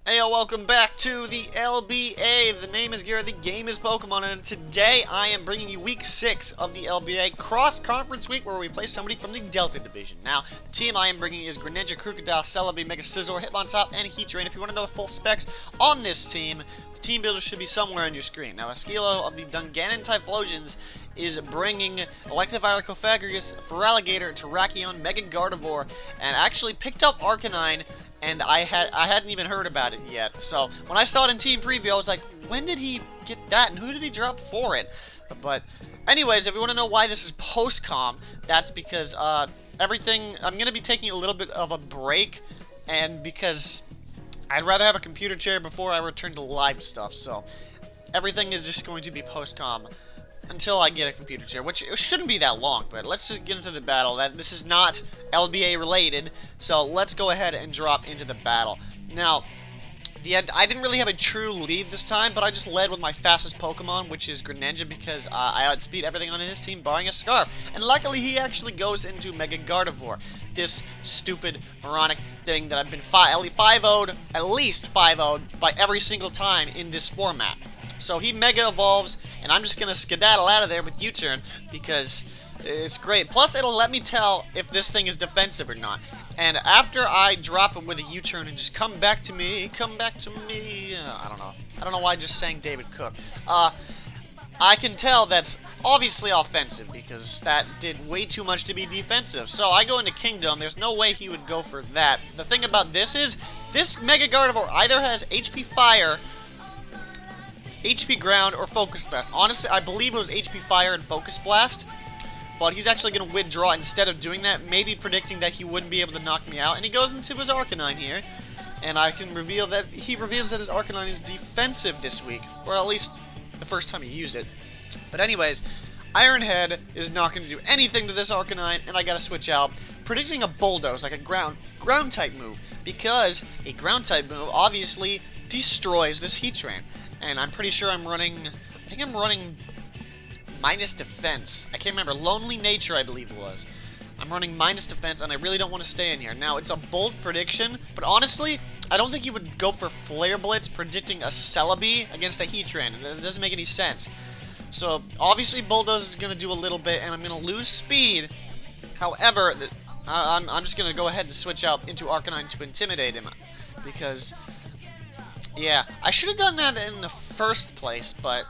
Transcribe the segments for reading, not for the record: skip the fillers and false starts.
Heyo, welcome back to the LBA. The name is Gearhart, the game is Pokemon, and today I am bringing you Week 6 of the LBA Cross-Conference Week, where we play somebody from the Delta Division. Now, the team I am bringing is Greninja, Crocodile, Celebi, Mega Scizor, Hitmontop, and Heatran. If you want to know the full specs on this team, the team builder should be somewhere on your screen. Now, Esquilo of the Dungannon Typhlosions is bringing Electivire, Cofagrigus, Feraligatr, Terrakion, Mega Gardevoir, and actually picked up Arcanine. And I hadn't even heard about it yet. So when I saw it in team preview, I was like, when did he get that? And who did he drop for it? But anyways, if you want to know why this is post-com, that's because everything, I'm going to be taking a little bit of a break. And because I'd rather have a computer chair before I return to live stuff. So everything is just going to be post-com until I get a computer chair, which it shouldn't be that long, but let's just get into the battle. This is not LBA related, so let's go ahead and drop into the battle. Now, I didn't really have a true lead this time, but I just led with my fastest Pokemon, which is Greninja, because I outspeed everything on his team, barring a Scarf. And luckily, he actually goes into Mega Gardevoir, this stupid, moronic thing that I've been at least 5-0'd by every single time in this format. So he Mega Evolves, and I'm just going to skedaddle out of there with U-turn, because it's great. Plus, it'll let me tell if this thing is defensive or not. And after I drop him with a U-turn and just come back to me, I don't know why I just sang David Cook. I can tell that's obviously offensive, because that did way too much to be defensive. So I go into Kingdom, there's no way he would go for that. The thing about this is, this Mega Gardevoir either has HP Fire, HP Ground, or Focus Blast. Honestly, I believe it was HP Fire and Focus Blast, but he's actually going to withdraw instead of doing that, maybe predicting that he wouldn't be able to knock me out, and he goes into his Arcanine here, and I can reveal that he reveals that his Arcanine is defensive this week, or at least the first time he used it. But anyways, Iron Head is not going to do anything to this Arcanine, and I got to switch out, predicting a Bulldoze, like a ground type move, because a ground type move obviously destroys this Heatran. And I'm pretty sure I'm running, I think I'm running minus defense. I can't remember. Lonely Nature, I believe it was. I'm running minus defense, and I really don't want to stay in here. Now, it's a bold prediction, but honestly, I don't think you would go for Flare Blitz predicting a Celebi against a Heatran. It doesn't make any sense. So, obviously, Bulldoze is going to do a little bit, and I'm going to lose speed. However, I'm just going to go ahead and switch out into Arcanine to intimidate him, because yeah, I should have done that in the first place, but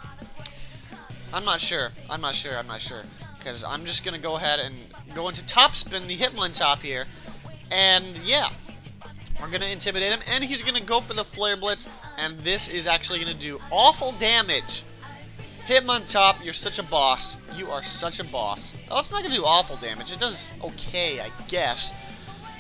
I'm not sure. Because I'm just going to go ahead and go into Top Spin the Hitmontop here. And yeah, we're going to intimidate him, and he's going to go for the Flare Blitz, and this is actually going to do awful damage. Hitmontop, you're such a boss. You are such a boss. Oh, it's not going to do awful damage. It does okay, I guess.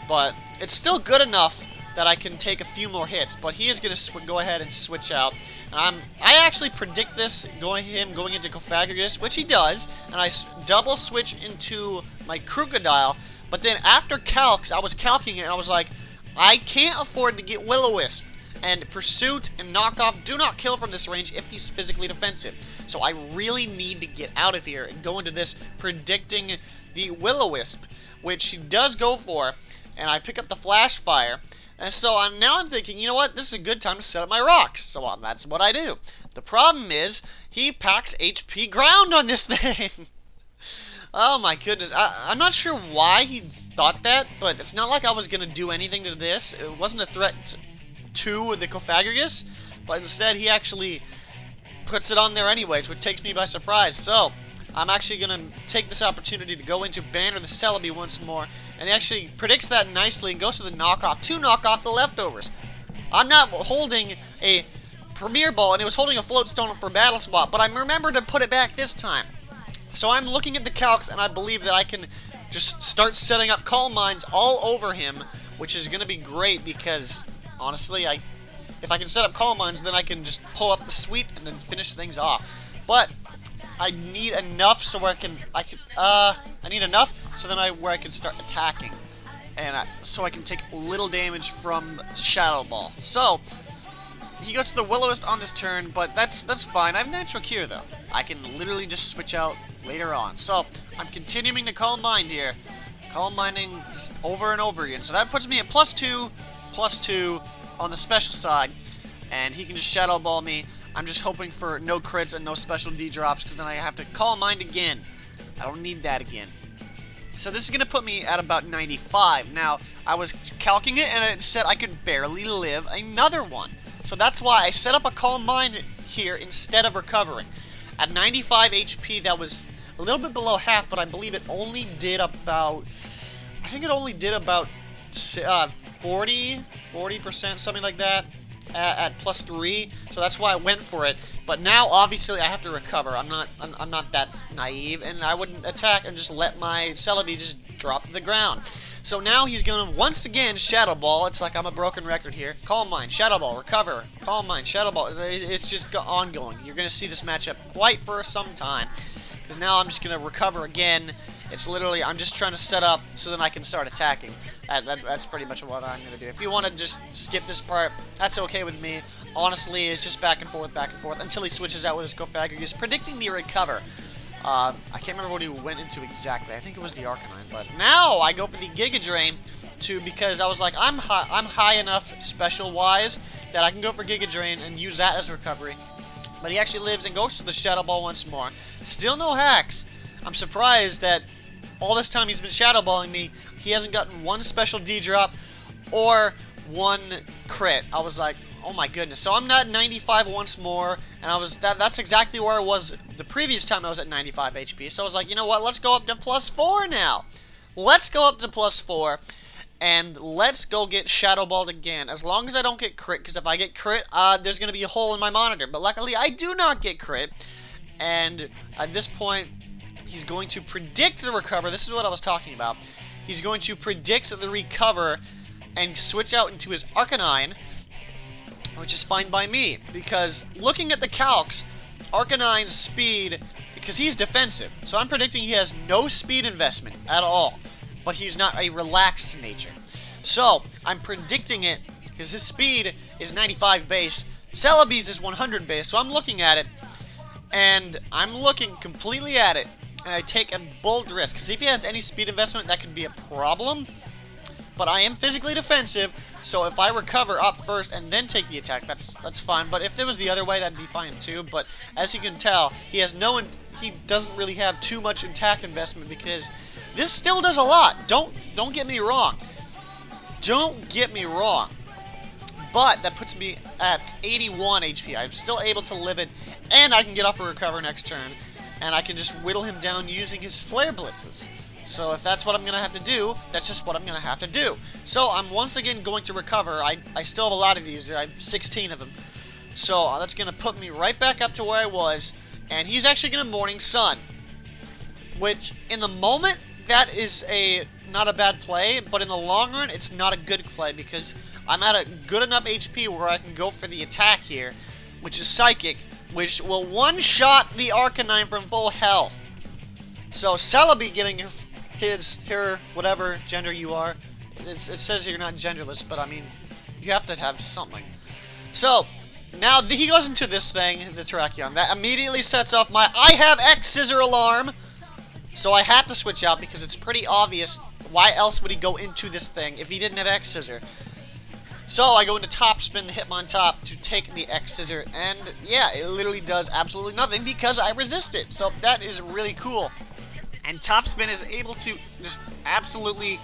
But it's still good enough that I can take a few more hits, but he is going to go ahead and switch out. I actually predict this, going into Cofagrigus, which he does, and I double switch into my Crocodile, but then after calcs, I was calcing it, and I was like, I can't afford to get Will-O-Wisp, and Pursuit and Knockoff do not kill from this range if he's physically defensive. So I really need to get out of here and go into this predicting the Will-O-Wisp, which he does go for, and I pick up the Flash Fire. And so now I'm thinking, you know what, this is a good time to set up my rocks. So that's what I do. The problem is, he packs HP Ground on this thing. Oh my goodness. I'm not sure why he thought that, but it's not like I was going to do anything to this. It wasn't a threat to the Cofagrigus, but instead he actually puts it on there anyways, which takes me by surprise. So I'm actually going to take this opportunity to go into Banner the Celebi once more, and he actually predicts that nicely and goes to the knockoff to knock off the leftovers. I'm not holding a Premier Ball, and it was holding a Float Stone for Battle Swap, but I remembered to put it back this time. So I'm looking at the calcs, and I believe that I can just start setting up Calm Minds all over him, which is going to be great because, honestly, if I can set up Calm Minds, then I can just pull up the sweep and then finish things off. But I need enough so where I need enough so then where I can start attacking, and so I can take little damage from Shadow Ball. So he goes to the Will-O-Wisp on this turn, but that's fine. I have Natural Cure though. I can literally just switch out later on. So I'm continuing to Calm Mind here, Calm Minding just over and over again. So that puts me at +2, +2, on the special side, and he can just Shadow Ball me. I'm just hoping for no crits and no special D drops, because then I have to Calm Mind again. I don't need that again. So this is going to put me at about 95. Now, I was calcing it, and it said I could barely live another one. So that's why I set up a Calm Mind here instead of recovering. At 95 HP, that was a little bit below half, but I believe it only did about... I think it only did about 40%, something like that, at +3. So that's why I went for it. But now, obviously, I have to recover. I'm not that naive, and I wouldn't attack and just let my Celebi just drop to the ground. So now he's going to once again Shadow Ball. It's like I'm a broken record here. Calm Mind, Shadow Ball, recover. Calm Mind, Shadow Ball. It's just ongoing. You're going to see this matchup quite for some time. Because now I'm just going to recover again. It's literally, I'm just trying to set up so that I can start attacking. That's pretty much what I'm going to do. If you want to just skip this part, that's okay with me. Honestly, it's just back and forth, until he switches out with his Gofagger. He's predicting the recover. I can't remember what he went into exactly. I think it was the Arcanine. But now I go for the Giga Drain because I was like, I'm high enough special-wise that I can go for Giga Drain and use that as recovery. But he actually lives and goes to the Shadow Ball once more. Still no hacks. I'm surprised that all this time he's been Shadow Balling me, he hasn't gotten one special D drop or one crit. I was like, oh my goodness. So I'm at 95 once more, and that's exactly where I was the previous time I was at 95 HP. So I was like, you know what? Let's go up to +4 now. Let's go up to +4. And let's go get Shadow Balled again. As long as I don't get crit, because if I get crit, there's going to be a hole in my monitor. But luckily, I do not get crit. And at this point, he's going to predict the recover. This is what I was talking about. He's going to predict the recover and switch out into his Arcanine, which is fine by me. Because looking at the calcs, Arcanine's speed, because he's defensive. So I'm predicting he has no speed investment at all. But he's not a relaxed nature. So, I'm predicting it, because his speed is 95 base, Celebi's is 100 base, so I'm looking at it, and I'm looking completely at it, and I take a bold risk, because if he has any speed investment, that could be a problem, but I am physically defensive, so if I recover up first and then take the attack, that's fine, but if it was the other way, that'd be fine too, but as you can tell, he doesn't really have too much attack investment, because this still does a lot. Don't get me wrong. Don't get me wrong. But that puts me at 81 HP. I'm still able to live it, and I can get off a recover next turn, and I can just whittle him down using his Flare Blitzes. So if that's what I'm going to have to do, that's just what I'm going to have to do. So I'm once again going to recover. I still have a lot of these. I have 16 of them. So that's going to put me right back up to where I was, and he's actually going to Morning Sun. Which, in the moment, that is not a bad play, but in the long run, it's not a good play because I'm at a good enough HP where I can go for the attack here, which is Psychic, which will one-shot the Arcanine from full health. So Celebi getting her, whatever gender you are, it says you're not genderless, but I mean, you have to have something. So, now he goes into this thing, the Terrakion, that immediately sets off my I have X Scissor alarm. So I had to switch out because it's pretty obvious why else would he go into this thing if he didn't have X Scissor. So I go into Top Spin the Hitmontop to take the X Scissor, and yeah, it literally does absolutely nothing because I resist it. So that is really cool. And Top Spin is able to just absolutely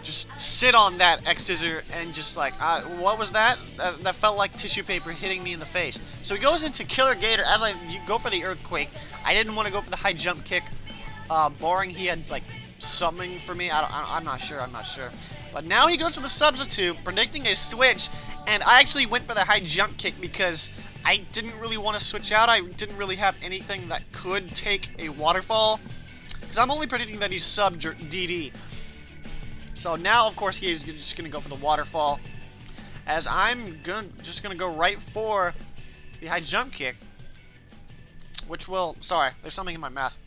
just sit on that X Scissor and just like, what was that? That felt like tissue paper hitting me in the face. So he goes into Killer Gator as I go for the Earthquake. I didn't want to go for the high jump kick. Barring he had like something for me, I'm not sure. But now he goes to the Substitute, predicting a switch, and I actually went for the high jump kick because I didn't really want to switch out. I didn't really have anything that could take a waterfall, because I'm only predicting that he's sub DD. So now, of course, he's just gonna go for the waterfall, as I'm just gonna go right for the high jump kick, which will there's something in my mouth.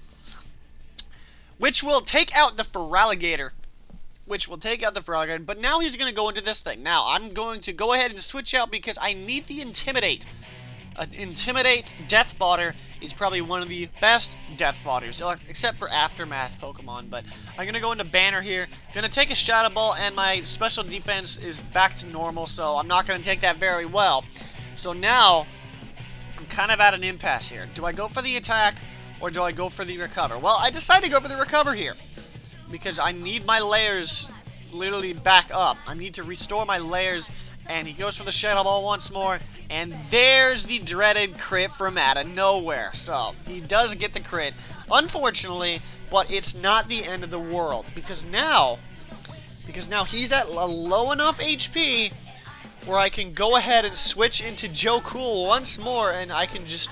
Which will take out the Feraligatr. But now he's going to go into this thing. Now, I'm going to go ahead and switch out because I need the Intimidate. Intimidate Death Fodder is probably one of the best Death Fodders, except for Aftermath Pokemon. But I'm going to go into Banner here. Going to take a Shadow Ball, and my special defense is back to normal, so I'm not going to take that very well. So now, I'm kind of at an impasse here. Do I go for the attack, or do I go for the recover? Well, I decided to go for the recover here, because I need my layers literally back up. I need to restore my layers, and he goes for the Shadow Ball once more, and there's the dreaded crit from out of nowhere. So, he does get the crit, unfortunately, but it's not the end of the world, because now he's at a low enough HP where I can go ahead and switch into Joe Cool once more, and I can just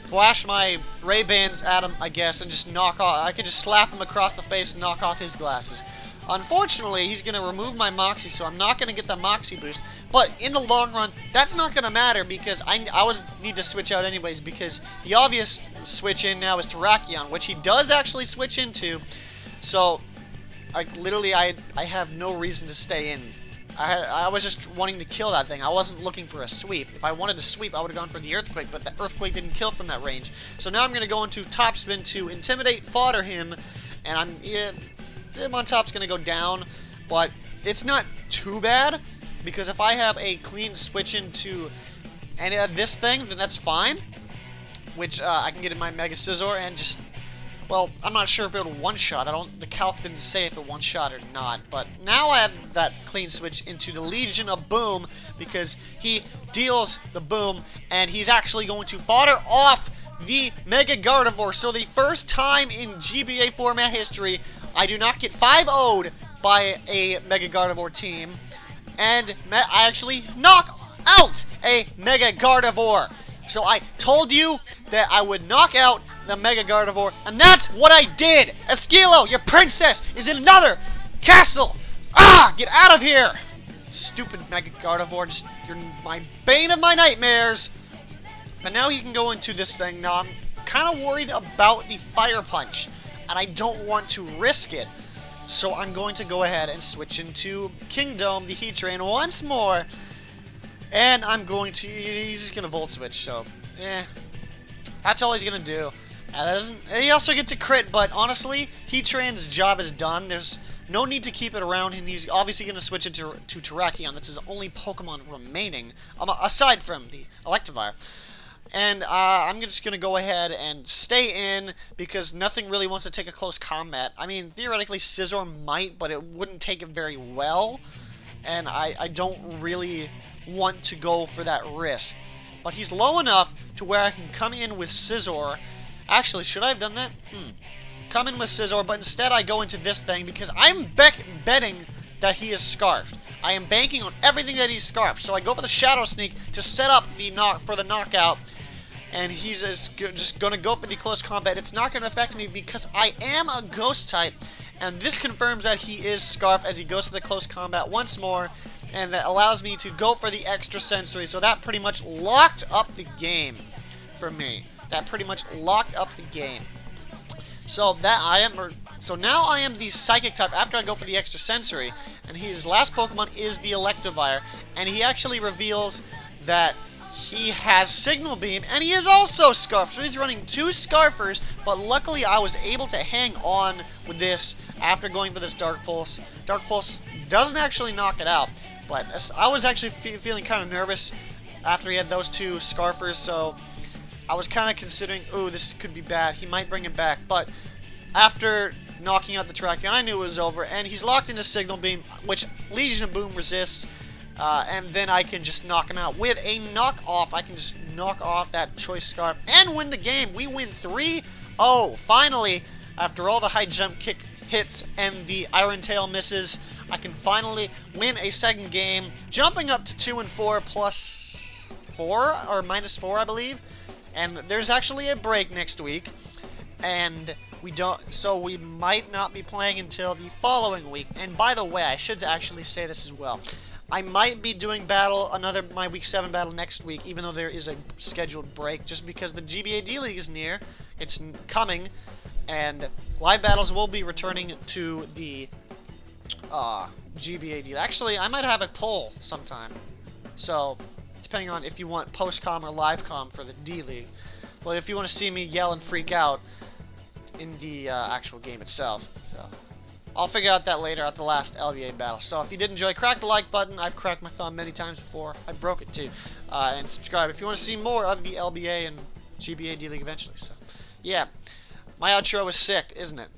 flash my Ray-Bans at him, I guess, and just knock off. I can just slap him across the face and knock off his glasses. Unfortunately, he's going to remove my Moxie, so I'm not going to get the Moxie boost. But in the long run, that's not going to matter, because I would need to switch out anyways, because the obvious switch in now is Terrakion, which he does actually switch into. So, I have no reason to stay in. I was just wanting to kill that thing. I wasn't looking for a sweep. If I wanted to sweep, I would have gone for the Earthquake, but the Earthquake didn't kill from that range. So now I'm going to go into Topspin to Intimidate Fodder him, and him on top's going to go down, but it's not too bad, because if I have a clean switch into this thing, then that's fine, which I can get in my Mega Scizor and just, well, I'm not sure if it would one-shot. The calc didn't say if it one-shot or not, but now I have that clean switch into the Legion of Boom, because he deals the Boom, and he's actually going to fodder off the Mega Gardevoir. So the first time in GBA format history, I do not get 5-0'd by a Mega Gardevoir team, and I actually knock out a Mega Gardevoir. So I told you that I would knock out the Mega Gardevoir, and that's what I did! Esquilo, your princess is in another castle! Ah! Get out of here! Stupid Mega Gardevoir, you're my bane of my nightmares! But now you can go into this thing. Now I'm kind of worried about the Fire Punch, and I don't want to risk it. So I'm going to go ahead and switch into Kingdom, the Heat Train, once more. And I'm going to... He's just going to Volt Switch, so... That's all he's going to do. He also gets a crit, but honestly, Heat Train's job is done. There's no need to keep it around, and he's obviously going to switch it to Terrakion. That's his only Pokemon remaining, aside from the Electivire. And I'm just going to go ahead and stay in, because nothing really wants to take a close combat. I mean, theoretically, Scizor might, but it wouldn't take it very well. And I don't really want to go for that risk. But he's low enough to where I can come in with Scizor. Actually, should I have done that? Come in with Scizor, but instead I go into this thing, because I'm betting that he is Scarfed. I am banking on everything that he's Scarfed. So I go for the Shadow Sneak to set up the knockout. And he's just going to go for the close combat. It's not going to affect me, because I am a Ghost type. And this confirms that he is Scarfed as he goes to the close combat once more. And that allows me to go for the extra sensory. So that pretty much locked up the game for me. That pretty much locked up the game. So now I am the Psychic type after I go for the extra sensory. And his last Pokemon is the Electivire. And he actually reveals that he has Signal Beam, and he is also Scarfed. So he's running 2 Scarfers, but luckily I was able to hang on with this after going for this Dark Pulse. Dark Pulse doesn't actually knock it out, but I was actually feeling kind of nervous after he had those 2 Scarfers, so I was kind of considering, ooh, this could be bad. He might bring it back, but after knocking out the Terrakion, I knew it was over, and he's locked into Signal Beam, which Legion of Boom resists. And then I can just knock him out with a knock-off. I can just knock off that Choice Scarf and win the game. We win 3-0. Finally, after all the high jump kick hits and the Iron Tail misses, I can finally win a second game, jumping up to 2-4 plus 4 or minus 4, I believe. And there's actually a break next week, and so we might not be playing until the following week. And by the way, I should actually say this as well. I might be doing my Week 7 battle next week, even though there is a scheduled break, just because the GBA D-League is near. It's coming, and live battles will be returning to the GBA D-League. Actually, I might have a poll sometime. So, depending on if you want post-com or live-com for the D-League. Well, if you want to see me yell and freak out in the actual game itself. So I'll figure out that later at the last LBA battle. So if you did enjoy, crack the like button. I've cracked my thumb many times before. I broke it too. And subscribe if you want to see more of the LBA and GBA D-League eventually. So yeah, my outro was sick, isn't it?